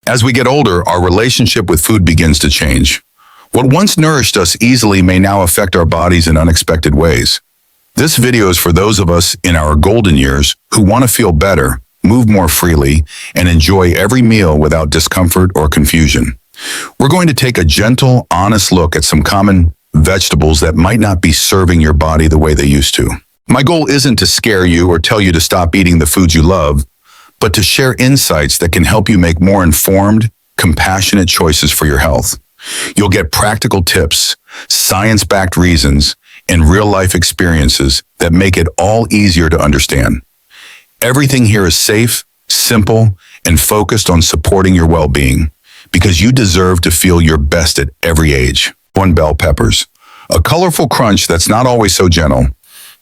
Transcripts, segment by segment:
As we get older, our relationship with food begins to change. What once nourished us easily may now affect our bodies in unexpected ways. This video is for those of us in our golden years who want to feel better, move more freely, and enjoy every meal without discomfort or confusion. We're going to take a gentle, honest look at some common vegetables that might not be serving your body the way they used to. My goal isn't to scare you or tell you to stop eating the foods you love, but to share insights that can help you make more informed, compassionate choices for your health. You'll get practical tips, science-backed reasons, and real-life experiences that make it all easier to understand. Everything here is safe, simple, and focused on supporting your well-being, because you deserve to feel your best at every age. 1. Bell peppers. A colorful crunch that's not always so gentle.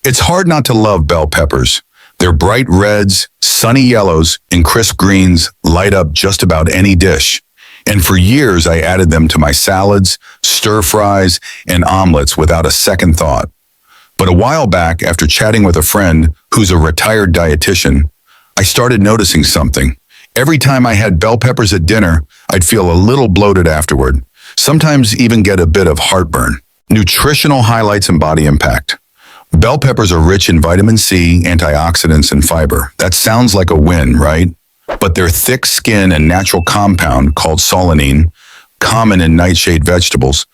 It's hard not to love bell peppers. Their bright reds, sunny yellows, and crisp greens light up just about any dish. And for years, I added them to my salads, stir-fries, and omelets without a second thought. But a while back, after chatting with a friend who's a retired dietitian, I started noticing something. Every time I had bell peppers at dinner, I'd feel a little bloated afterward, sometimes even get a bit of heartburn. Nutritional highlights and body impact. Bell peppers are rich in vitamin C, antioxidants, and fiber. That sounds like a win, right? But their thick skin and natural compound called solanine, common in nightshade vegetables,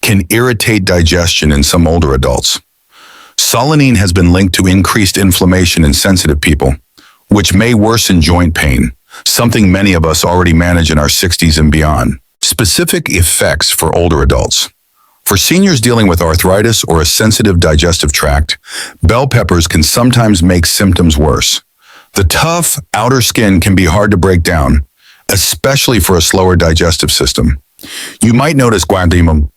can irritate digestion in some older adults. Solanine has been linked to increased inflammation in sensitive people, which may worsen joint pain, something many of us already manage in our 60s and beyond. Specific effects for older adults. For seniors dealing with arthritis or a sensitive digestive tract, bell peppers can sometimes make symptoms worse. The tough outer skin can be hard to break down, especially for a slower digestive system. You might notice guantimum,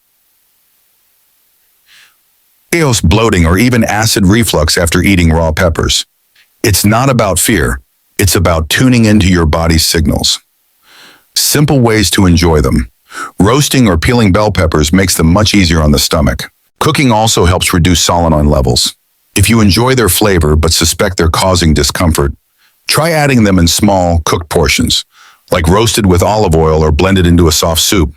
bloating, or even acid reflux after eating raw peppers. It's not about fear. It's about tuning into your body's signals. Simple ways to enjoy them. Roasting or peeling bell peppers makes them much easier on the stomach. Cooking also helps reduce solanine levels. If you enjoy their flavor but suspect they're causing discomfort, try adding them in small, cooked portions, like roasted with olive oil or blended into a soft soup.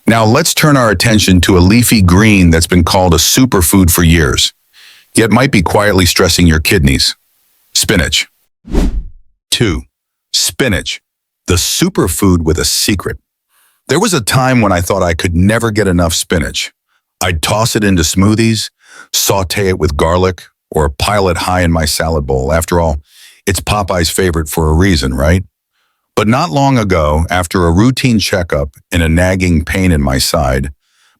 Now let's turn our attention to a leafy green that's been called a superfood for years, yet might be quietly stressing your kidneys. Spinach. 2. Spinach, the superfood with a secret. There was a time when I thought I could never get enough spinach. I'd toss it into smoothies, saute it with garlic, or pile it high in my salad bowl. After all, it's Popeye's favorite for a reason, right? But not long ago, after a routine checkup and a nagging pain in my side,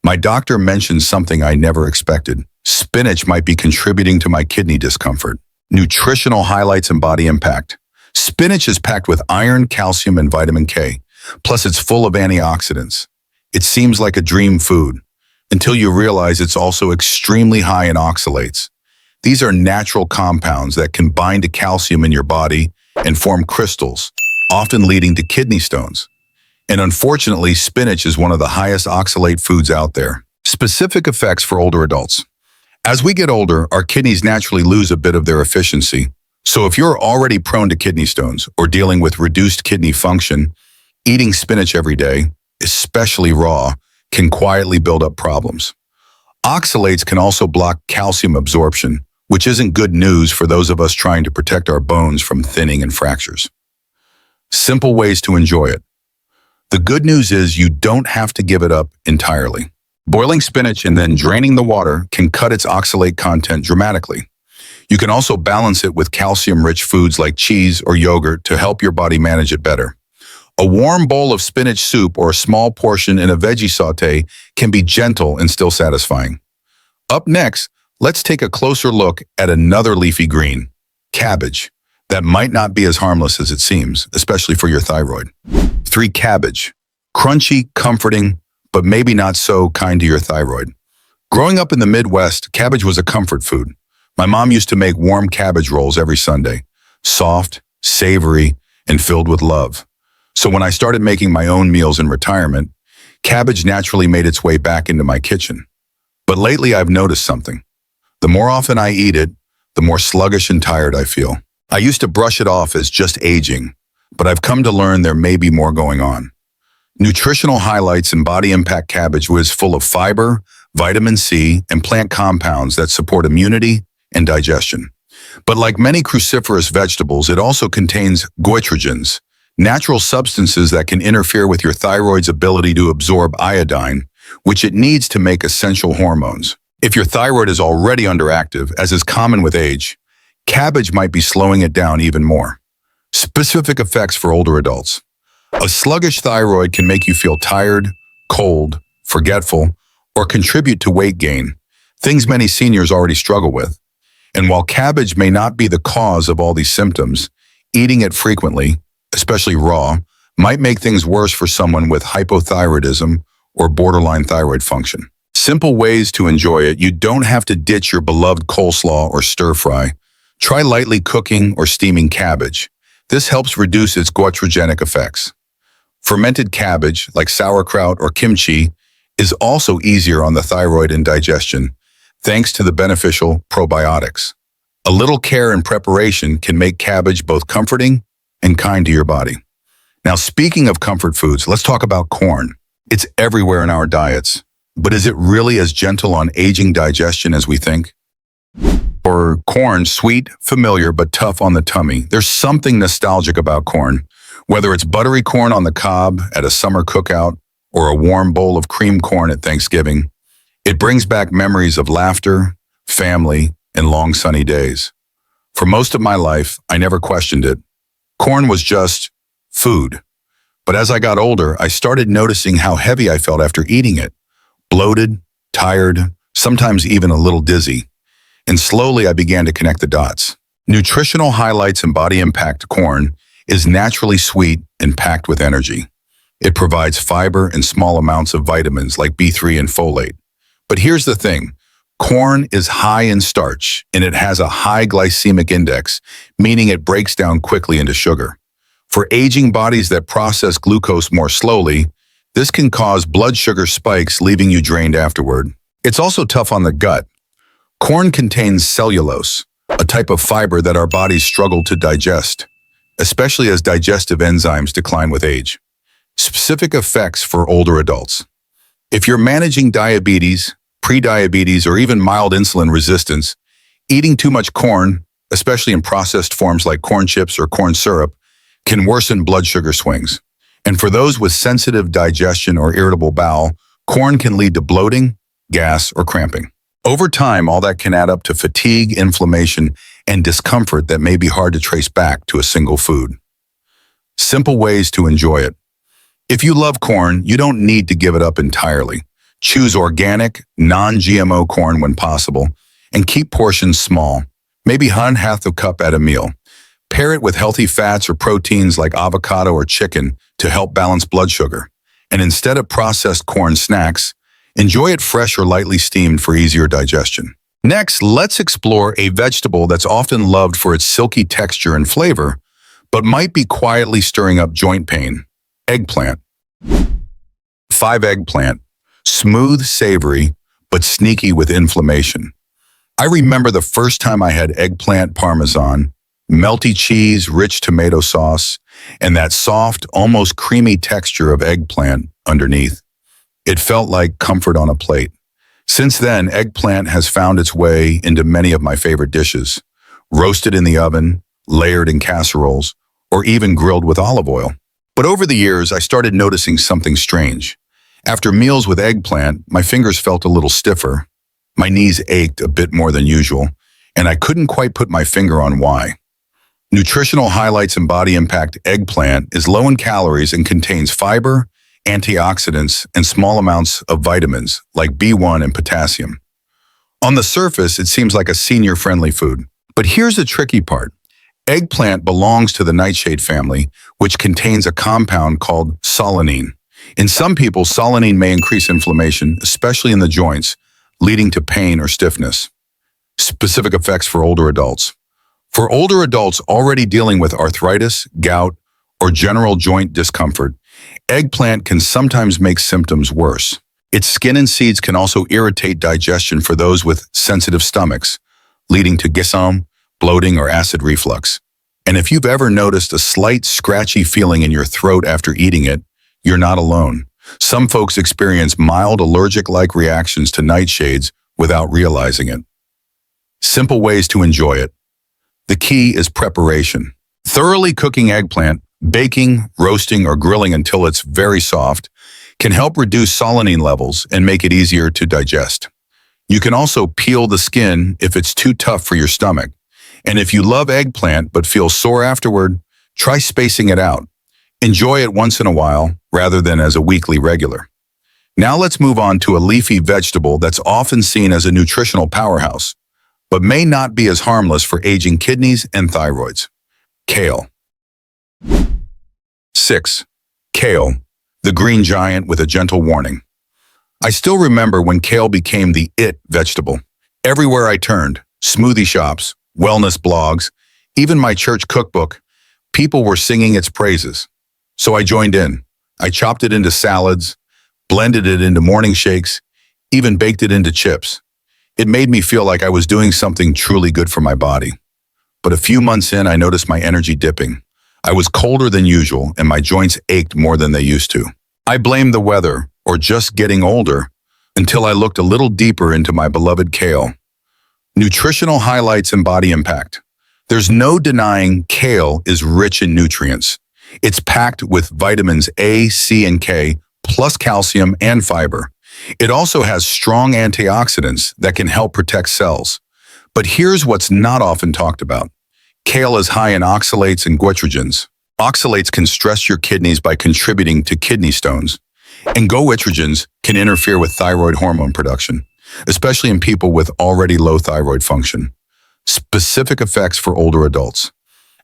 my doctor mentioned something I never expected. Spinach might be contributing to my kidney discomfort. Nutritional highlights and body impact. Spinach is packed with iron, calcium, and vitamin K. Plus, it's full of antioxidants. It seems like a dream food, until you realize it's also extremely high in oxalates. These are natural compounds that can bind to calcium in your body and form crystals, often leading to kidney stones. And unfortunately, spinach is one of the highest oxalate foods out there. Specific effects for older adults. As we get older, our kidneys naturally lose a bit of their efficiency. So if you're already prone to kidney stones or dealing with reduced kidney function, eating spinach every day, especially raw, can quietly build up problems. Oxalates can also block calcium absorption, which isn't good news for those of us trying to protect our bones from thinning and fractures. Simple ways to enjoy it. The good news is you don't have to give it up entirely. Boiling spinach and then draining the water can cut its oxalate content dramatically. You can also balance it with calcium-rich foods like cheese or yogurt to help your body manage it better. A warm bowl of spinach soup or a small portion in a veggie saute can be gentle and still satisfying. Up next, let's take a closer look at another leafy green, cabbage, that might not be as harmless as it seems, especially for your thyroid. 3. Cabbage. Crunchy, comforting, but maybe not so kind to your thyroid. Growing up in the Midwest, cabbage was a comfort food. My mom used to make warm cabbage rolls every Sunday, soft, savory, and filled with love. So when I started making my own meals in retirement, cabbage naturally made its way back into my kitchen. But lately I've noticed something. The more often I eat it, the more sluggish and tired I feel. I used to brush it off as just aging, but I've come to learn there may be more going on. Nutritional highlights in Body Impact Cabbage is full of fiber, vitamin C, and plant compounds that support immunity and digestion. But like many cruciferous vegetables, it also contains goitrogens, natural substances that can interfere with your thyroid's ability to absorb iodine, which it needs to make essential hormones. If your thyroid is already underactive, as is common with age, cabbage might be slowing it down even more. Specific effects for older adults. A sluggish thyroid can make you feel tired, cold, forgetful, or contribute to weight gain, things many seniors already struggle with. And while cabbage may not be the cause of all these symptoms, eating it frequently, especially raw, might make things worse for someone with hypothyroidism or borderline thyroid function. Simple ways to enjoy it. You don't have to ditch your beloved coleslaw or stir fry. Try lightly cooking or steaming cabbage. This helps reduce its goitrogenic effects. Fermented cabbage, like sauerkraut or kimchi, is also easier on the thyroid and digestion, thanks to the beneficial probiotics. A little care and preparation can make cabbage both comforting and kind to your body. Now, speaking of comfort foods, let's talk about corn. It's everywhere in our diets, but is it really as gentle on aging digestion as we think? Or corn, sweet, familiar, but tough on the tummy. There's something nostalgic about corn, whether it's buttery corn on the cob at a summer cookout or a warm bowl of cream corn at Thanksgiving. It brings back memories of laughter, family, and long sunny days. For most of my life, I never questioned it. Corn was just food. But as I got older, I started noticing how heavy I felt after eating it. Bloated, tired, sometimes even a little dizzy. And slowly I began to connect the dots. Nutritional highlights in Body Impact corn is naturally sweet and packed with energy. It provides fiber and small amounts of vitamins like B3 and folate. But here's the thing. Corn is high in starch, and it has a high glycemic index, meaning it breaks down quickly into sugar. For aging bodies that process glucose more slowly, this can cause blood sugar spikes, leaving you drained afterward. It's also tough on the gut. Corn contains cellulose, a type of fiber that our bodies struggle to digest, especially as digestive enzymes decline with age. Specific effects for older adults. If you're managing diabetes, prediabetes, or even mild insulin resistance, eating too much corn, especially in processed forms like corn chips or corn syrup, can worsen blood sugar swings. And for those with sensitive digestion or irritable bowel, corn can lead to bloating, gas, or cramping. Over time, all that can add up to fatigue, inflammation, and discomfort that may be hard to trace back to a single food. Simple ways to enjoy it. If you love corn, you don't need to give it up entirely. Choose organic, non-GMO corn when possible, and keep portions small, maybe half a cup at a meal. Pair it with healthy fats or proteins like avocado or chicken to help balance blood sugar. And instead of processed corn snacks, enjoy it fresh or lightly steamed for easier digestion. Next, let's explore a vegetable that's often loved for its silky texture and flavor, but might be quietly stirring up joint pain. Eggplant. 5. Eggplant. Smooth, savory, but sneaky with inflammation. I remember the first time I had eggplant parmesan, melty cheese, rich tomato sauce, and that soft, almost creamy texture of eggplant underneath. It felt like comfort on a plate. Since then, eggplant has found its way into many of my favorite dishes, roasted in the oven, layered in casseroles, or even grilled with olive oil. But over the years, I started noticing something strange. After meals with eggplant, my fingers felt a little stiffer, my knees ached a bit more than usual, and I couldn't quite put my finger on why. Nutritional highlights in Body Impact eggplant is low in calories and contains fiber, antioxidants, and small amounts of vitamins like B1 and potassium. On the surface, it seems like a senior-friendly food. But here's the tricky part. Eggplant belongs to the nightshade family, which contains a compound called solanine. In some people, solanine may increase inflammation, especially in the joints, leading to pain or stiffness. Specific effects for older adults. For older adults already dealing with arthritis, gout, or general joint discomfort, eggplant can sometimes make symptoms worse. Its skin and seeds can also irritate digestion for those with sensitive stomachs, leading to gastro, bloating, or acid reflux. And if you've ever noticed a slight scratchy feeling in your throat after eating it, You're not alone. Some folks experience mild allergic-like reactions to nightshades without realizing it. Simple ways to enjoy it. The key is preparation. Thoroughly cooking eggplant, baking, roasting, or grilling until it's very soft can help reduce solanine levels and make it easier to digest. You can also peel the skin if it's too tough for your stomach. And if you love eggplant but feel sore afterward, try spacing it out. Enjoy it once in a while rather than as a weekly regular. Now let's move on to a leafy vegetable that's often seen as a nutritional powerhouse, but may not be as harmless for aging kidneys and thyroids. Kale. 6. Kale, the green giant with a gentle warning. I still remember when kale became the it vegetable. Everywhere I turned, smoothie shops, wellness blogs, even my church cookbook, people were singing its praises. So I joined in. I chopped it into salads, blended it into morning shakes, even baked it into chips. It made me feel like I was doing something truly good for my body. But a few months in, I noticed my energy dipping. I was colder than usual, and my joints ached more than they used to. I blamed the weather, or just getting older, until I looked a little deeper into my beloved kale. Nutritional highlights and body impact. There's no denying kale is rich in nutrients. It's packed with vitamins A, C, and K, plus calcium and fiber. It also has strong antioxidants that can help protect cells. But here's what's not often talked about. Kale is high in oxalates and goitrogens. Oxalates can stress your kidneys by contributing to kidney stones, and goitrogens can interfere with thyroid hormone production, especially in people with already low thyroid function. Specific effects for older adults.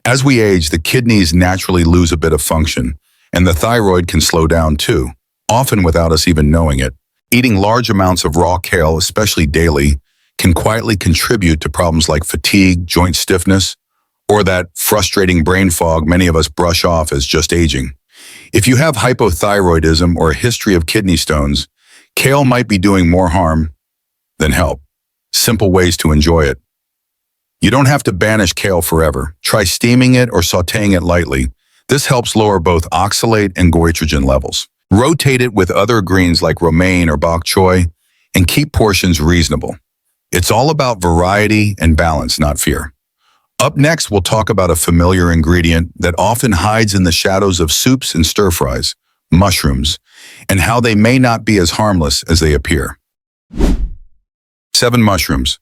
As we age, the kidneys naturally lose a bit of function, and the thyroid can slow down too, often without us even knowing it. Eating large amounts of raw kale, especially daily, can quietly contribute to problems like fatigue, joint stiffness, or that frustrating brain fog many of us brush off as just aging. If you have hypothyroidism or a history of kidney stones, kale might be doing more harm than help. Simple ways to enjoy it. You don't have to banish kale forever. Try steaming it or sautéing it lightly. This helps lower both oxalate and goitrogen levels. Rotate it with other greens like romaine or bok choy, and keep portions reasonable. It's all about variety and balance, not fear. Up next, we'll talk about a familiar ingredient that often hides in the shadows of soups and stir-fries, mushrooms, and how they may not be as harmless as they appear. 7 Mushrooms,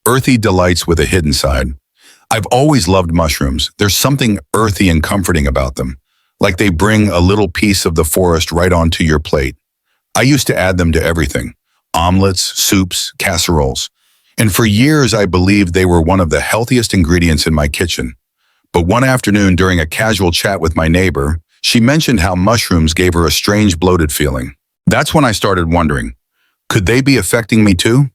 earthy delights with a hidden side. I've always loved mushrooms. There's something earthy and comforting about them, like they bring a little piece of the forest right onto your plate. I used to add them to everything, omelets, soups, casseroles. And for years, I believed they were one of the healthiest ingredients in my kitchen. But one afternoon during a casual chat with my neighbor, she mentioned how mushrooms gave her a strange bloated feeling. That's when I started wondering, could they be affecting me too?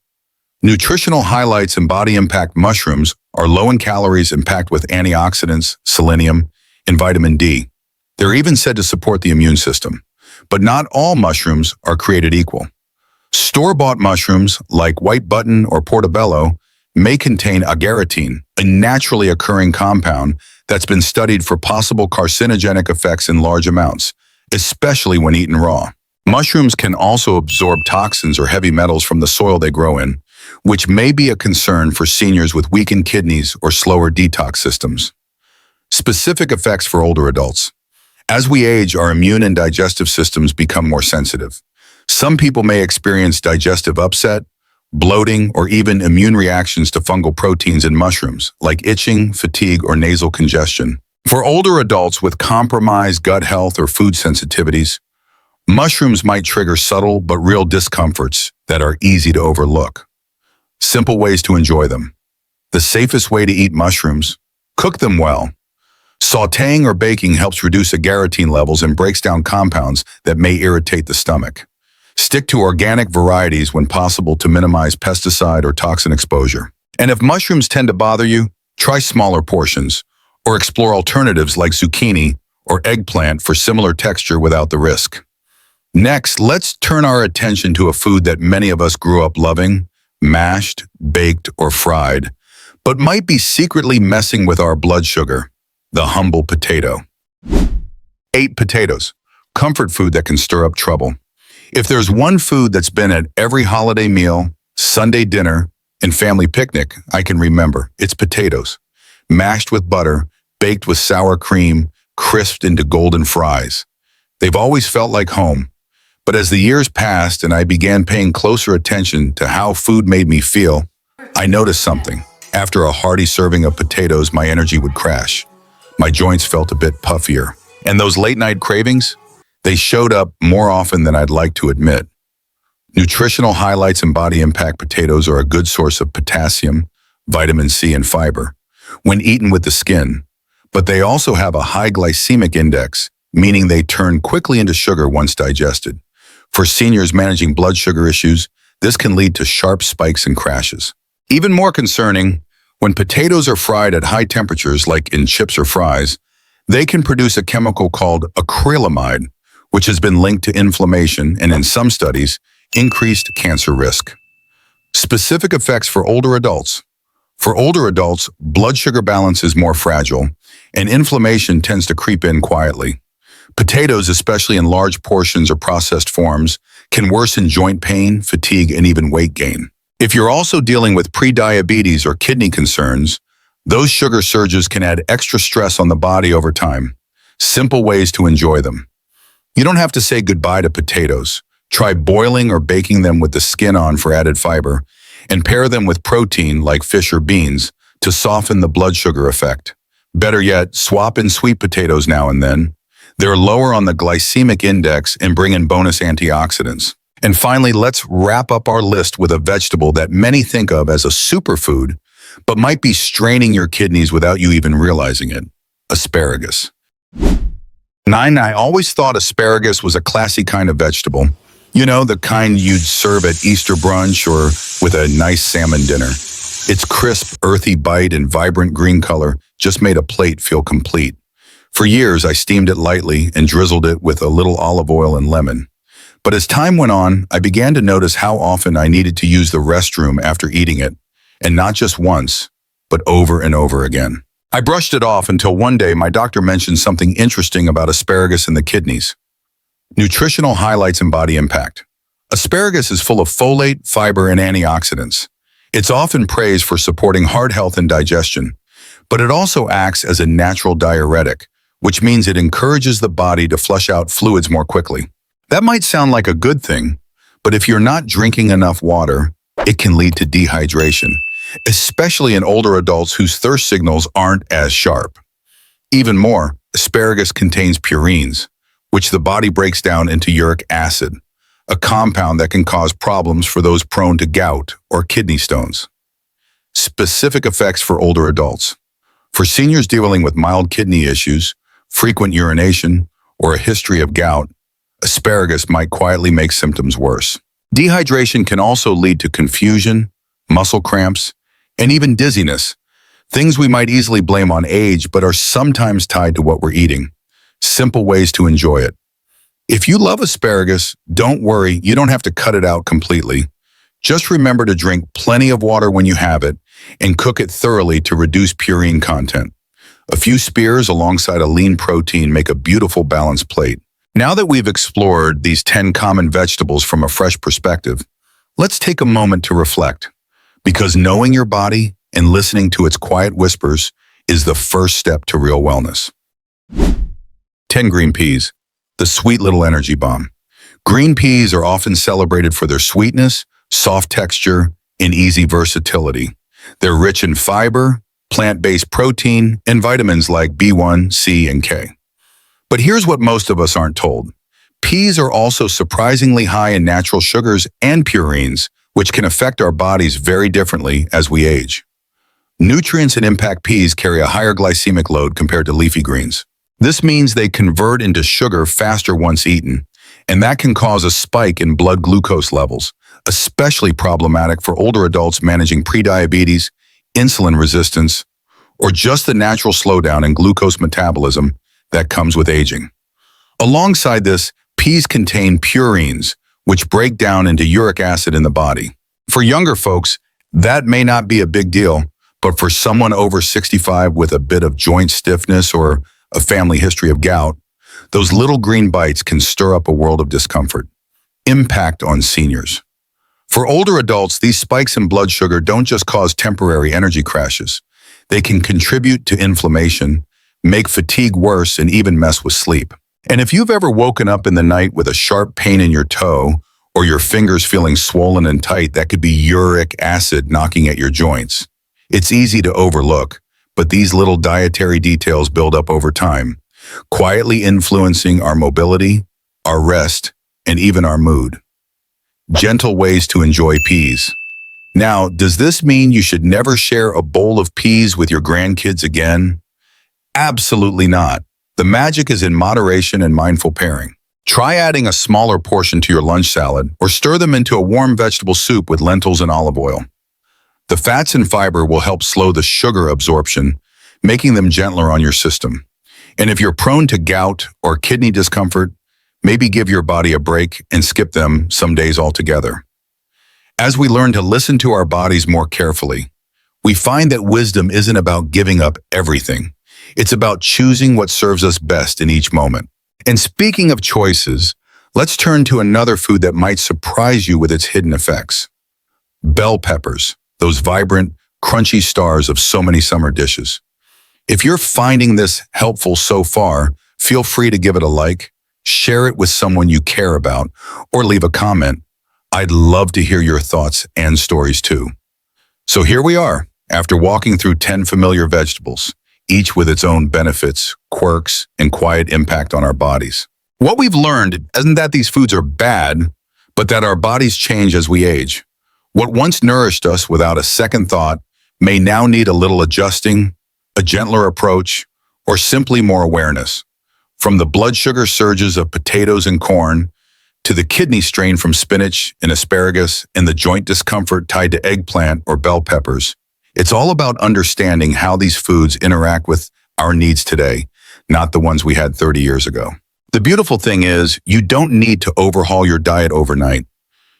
Nutritional highlights and body impact mushrooms are low in calories and packed with antioxidants, selenium, and vitamin D. They're even said to support the immune system. But not all mushrooms are created equal. Store-bought mushrooms, like white button or portobello, may contain agaritine, a naturally occurring compound that's been studied for possible carcinogenic effects in large amounts, especially when eaten raw. Mushrooms can also absorb toxins or heavy metals from the soil they grow in, which may be a concern for seniors with weakened kidneys or slower detox systems. Specific effects for older adults. As we age, our immune and digestive systems become more sensitive. Some people may experience digestive upset, bloating, or even immune reactions to fungal proteins in mushrooms, like itching, fatigue, or nasal congestion. For older adults with compromised gut health or food sensitivities, mushrooms might trigger subtle but real discomforts that are easy to overlook. Simple ways to enjoy them. The safest way to eat mushrooms: cook them well. Sautéing or baking helps reduce agaritine levels and breaks down compounds that may irritate the stomach. Stick to organic varieties when possible to minimize pesticide or toxin exposure. And if mushrooms tend to bother you, try smaller portions, or explore alternatives like zucchini or eggplant for similar texture without the risk. Next, let's turn our attention to a food that many of us grew up loving, mashed, baked, or fried, but might be secretly messing with our blood sugar: the humble potato. 8 Potatoes, comfort food that can stir up trouble. If there's one food that's been at every holiday meal, Sunday dinner, and family picnic I can remember, it's potatoes. Mashed with butter, baked with sour cream, crisped into golden fries. They've always felt like home. But as the years passed and I began paying closer attention to how food made me feel, I noticed something. After a hearty serving of potatoes, my energy would crash. My joints felt a bit puffier. And those late-night cravings? They showed up more often than I'd like to admit. Nutritional highlights and body impact potatoes are a good source of potassium, vitamin C, and fiber when eaten with the skin, but they also have a high glycemic index, meaning they turn quickly into sugar once digested. For seniors managing blood sugar issues, this can lead to sharp spikes and crashes. Even more concerning, when potatoes are fried at high temperatures, like in chips or fries, they can produce a chemical called acrylamide, which has been linked to inflammation and, in some studies, increased cancer risk. Specific effects for older adults. For older adults, blood sugar balance is more fragile, and inflammation tends to creep in quietly. Potatoes, especially in large portions or processed forms, can worsen joint pain, fatigue, and even weight gain. If you're also dealing with prediabetes or kidney concerns, those sugar surges can add extra stress on the body over time. Simple ways to enjoy them. You don't have to say goodbye to potatoes. Try boiling or baking them with the skin on for added fiber, and pair them with protein like fish or beans to soften the blood sugar effect. Better yet, swap in sweet potatoes now and then. They're lower on the glycemic index and bring in bonus antioxidants. And finally, let's wrap up our list with a vegetable that many think of as a superfood, but might be straining your kidneys without you even realizing it: asparagus. I always thought asparagus was a classy kind of vegetable. You know, the kind you'd serve at Easter brunch or with a nice salmon dinner. Its crisp, earthy bite and vibrant green color just made a plate feel complete. For years, I steamed it lightly and drizzled it with a little olive oil and lemon. But as time went on, I began to notice how often I needed to use the restroom after eating it, and not just once, but over and over again. I brushed it off until one day my doctor mentioned something interesting about asparagus and the kidneys. Nutritional highlights and body impact. Asparagus is full of folate, fiber, and antioxidants. It's often praised for supporting heart health and digestion, but it also acts as a natural diuretic, which means it encourages the body to flush out fluids more quickly. That might sound like a good thing, but if you're not drinking enough water, it can lead to dehydration, especially in older adults whose thirst signals aren't as sharp. Even more, asparagus contains purines, which the body breaks down into uric acid, a compound that can cause problems for those prone to gout or kidney stones. Specific effects for older adults. For seniors dealing with mild kidney issues, frequent urination, or a history of gout, asparagus might quietly make symptoms worse. Dehydration can also lead to confusion, muscle cramps, and even dizziness, things we might easily blame on age but are sometimes tied to what we're eating. Simple ways to enjoy it. If you love asparagus, don't worry, you don't have to cut it out completely. Just remember to drink plenty of water when you have it and cook it thoroughly to reduce purine content. A few spears alongside a lean protein make a beautiful balanced plate. Now that we've explored these 10 common vegetables from a fresh perspective, let's take a moment to reflect, because knowing your body and listening to its quiet whispers is the first step to real wellness. 10 green peas, the sweet little energy bomb. Green peas are often celebrated for their sweetness, soft texture, and easy versatility. They're rich in fiber, plant-based protein, and vitamins like B1, C, and K. But here's what most of us aren't told. Peas are also surprisingly high in natural sugars and purines, which can affect our bodies very differently as we age. Nutrients and impact peas carry a higher glycemic load compared to leafy greens. This means they convert into sugar faster once eaten, and that can cause a spike in blood glucose levels, especially problematic for older adults managing prediabetes, insulin resistance, or just the natural slowdown in glucose metabolism that comes with aging. Alongside this, peas contain purines, which break down into uric acid in the body. For younger folks, that may not be a big deal, but for someone over 65 with a bit of joint stiffness or a family history of gout, Those little green bites can stir up a world of discomfort. Impact on seniors. For older adults, these spikes in blood sugar don't just cause temporary energy crashes. They can contribute to inflammation, make fatigue worse, and even mess with sleep. And if you've ever woken up in the night with a sharp pain in your toe or your fingers feeling swollen and tight, that could be uric acid knocking at your joints. It's easy to overlook, but these little dietary details build up over time, quietly influencing our mobility, our rest, and even our mood. Gentle ways to enjoy peas. Now, does this mean you should never share a bowl of peas with your grandkids again? Absolutely not. The magic is in moderation and mindful pairing. Try adding a smaller portion to your lunch salad or stir them into a warm vegetable soup with lentils and olive oil. The fats and fiber will help slow the sugar absorption, making them gentler on your system. And if you're prone to gout or kidney discomfort, maybe give your body a break and skip them some days altogether. As we learn to listen to our bodies more carefully, we find that wisdom isn't about giving up everything. It's about choosing what serves us best in each moment. And speaking of choices, let's turn to another food that might surprise you with its hidden effects. Bell peppers, those vibrant, crunchy stars of so many summer dishes. If you're finding this helpful so far, feel free to give it a like, share it with someone you care about, or leave a comment. I'd love to hear your thoughts and stories too. So here we are, after walking through 10 familiar vegetables, each with its own benefits, quirks, and quiet impact on our bodies. What we've learned isn't that these foods are bad, but that our bodies change as we age. What once nourished us without a second thought may now need a little adjusting, a gentler approach, or simply more awareness. From the blood sugar surges of potatoes and corn, to the kidney strain from spinach and asparagus, and the joint discomfort tied to eggplant or bell peppers, it's all about understanding how these foods interact with our needs today, not the ones we had 30 years ago. The beautiful thing is, you don't need to overhaul your diet overnight.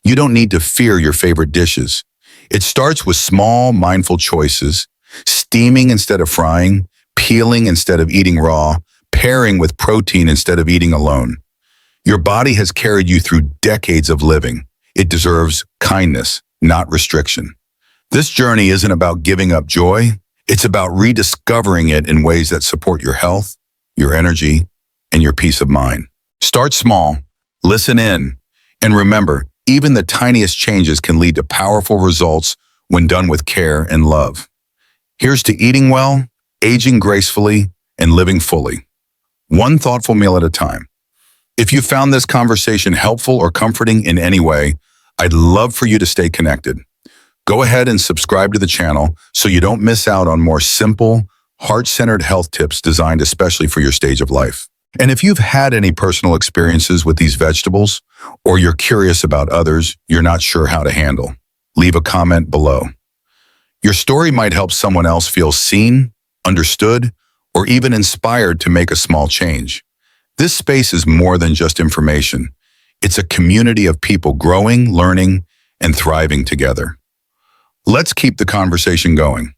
You don't need to fear your favorite dishes. It starts with small, mindful choices, steaming instead of frying, peeling instead of eating raw, pairing with protein instead of eating alone. Your body has carried you through decades of living. It deserves kindness, not restriction. This journey isn't about giving up joy. It's about rediscovering it in ways that support your health, your energy, and your peace of mind. Start small, listen in, and remember, even the tiniest changes can lead to powerful results when done with care and love. Here's to eating well, aging gracefully, and living fully. One thoughtful meal at a time. If you found this conversation helpful or comforting in any way, I'd love for you to stay connected. Go ahead and subscribe to the channel so you don't miss out on more simple, heart-centered health tips designed especially for your stage of life. And if you've had any personal experiences with these vegetables, or you're curious about others you're not sure how to handle, leave a comment below. Your story might help someone else feel seen, understood, or even inspired to make a small change. This space is more than just information. It's a community of people growing, learning, and thriving together. Let's keep the conversation going.